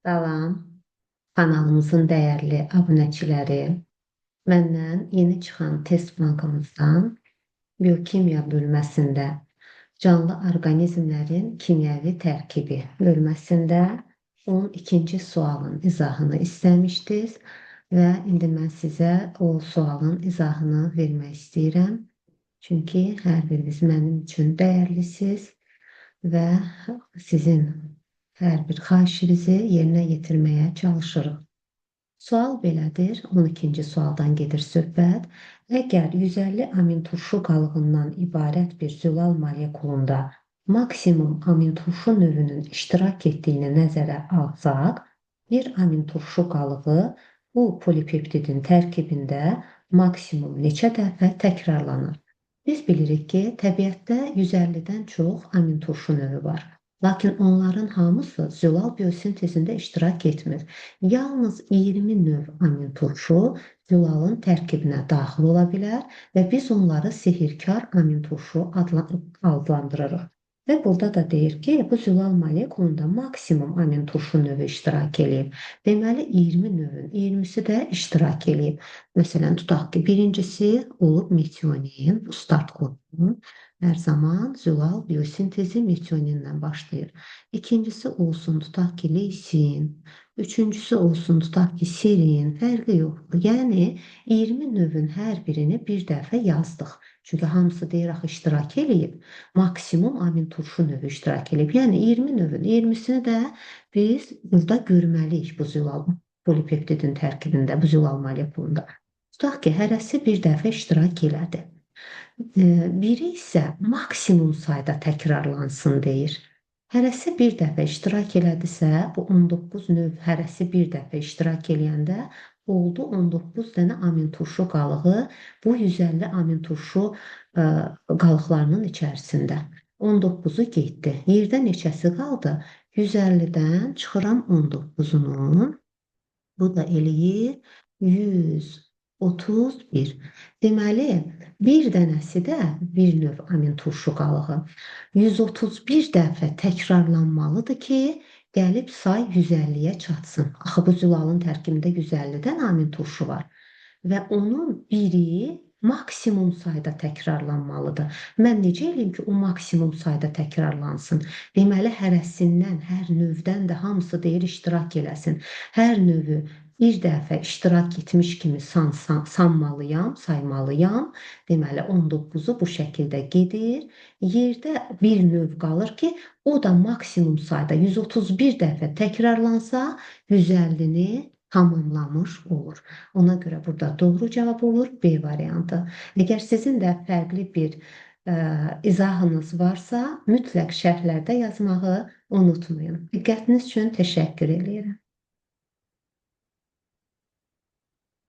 Salam, kanalımızın dəyərli abunəçiləri. Məndən yeni çıxan test bankımızdan biokimya bölməsində canlı orqanizmlərin kimyəvi tərkibi bölməsində 12-ci sualın izahını istəmişdiniz və indi mən sizə o sualın izahını vermək istəyirəm. Çünki hər biriniz mənim üçün dəyərlisiniz və sizin hər bir xahişinizi yerinə yetirməyə çalışırıq. Sual belədir, 12-ci sualdan gedir söhbət. Əgər 150 amin turşu qalığından ibarət bir zülal molekulunda maksimum amin turşu növünün iştirak etdiyini nəzərə alsaq, bir amin turşu qalığı bu polipeptidin tərkibində maksimum neçə dəfə təkrarlanır? Biz bilirik ki, təbiətdə 150-dən çox amin turşu növü var. Lakin onların hamısı zülal biosintezində iştirak etmir. Yalnız 20 növ amin turşu zülalın tərkibinə daxil ola bilər və biz onları sehirkar amin turşu adlandırırıq. Və burada da deyir ki, bu zülal molekulunda maksimum amin turşu növü iştirak eləyib. Deməli, 20 növün 20-si də iştirak eləyib. Məsələn, tutaq ki, birincisi olub metionin, bu start kodu. Hər zaman zülal biosintezi metioninlə başlayır. İkincisi olsun, tutaq ki, leysin. Üçüncüsü olsun, tutaq ki, serin, fərqi yoxdur. Yəni, 20 növün hər birini bir dəfə yazdıq. Çünki hamısı deyir, axı iştirak eləyib. Maksimum amin turşu növü iştirak eləyib. Yəni, 20 növün 20-sini də biz burada görməliyik bu zülal polipeptidin tərkibində, bu zülal molekulunda. Tutaq ki, hərəsi bir dəfə iştirak elədi. Biri isə maksimum sayda təkrarlansın deyir. Hərəsi bir dəfə iştirak elədisə, bu 19 növ hərəsi bir dəfə iştirak eləyəndə oldu 19 dənə amin turşu qalığı bu 150 amin turşu qalıqlarının içərisində. 19-u getdi. Yerdə neçəsi qaldı? 150-dən çıxıram 19-unu. Bu da eləyir 131. Deməli, bir dənəsi də bir növ amin turşu qalığı 131 dəfə təkrarlanmalıdır ki, gəlib say 150-yə çatsın. Axı bu zülalın tərkibində 150-dən amin turşu var və onun biri maksimum sayda təkrarlanmalıdır. Mən necə eləyim ki, o maksimum sayda təkrarlansın? Deməli, hərəsindən, hər növdən də hamısı deyir iştirak eləsin. Hər növü bir dəfə iştirak etmiş kimi sanmalıyam, saymalıyam. Deməli, 19-u bu şəkildə gedir. Yerdə bir növ qalır ki, o da maksimum sayda 131 dəfə təkrarlansa, 150-ni tamamlamış olur. Ona görə burada doğru cavab olur B variantı. Əgər sizin də fərqli bir izahınız varsa, mütləq şərhlərdə yazmağı unutmayın. Diqqətiniz üçün təşəkkür edirəm.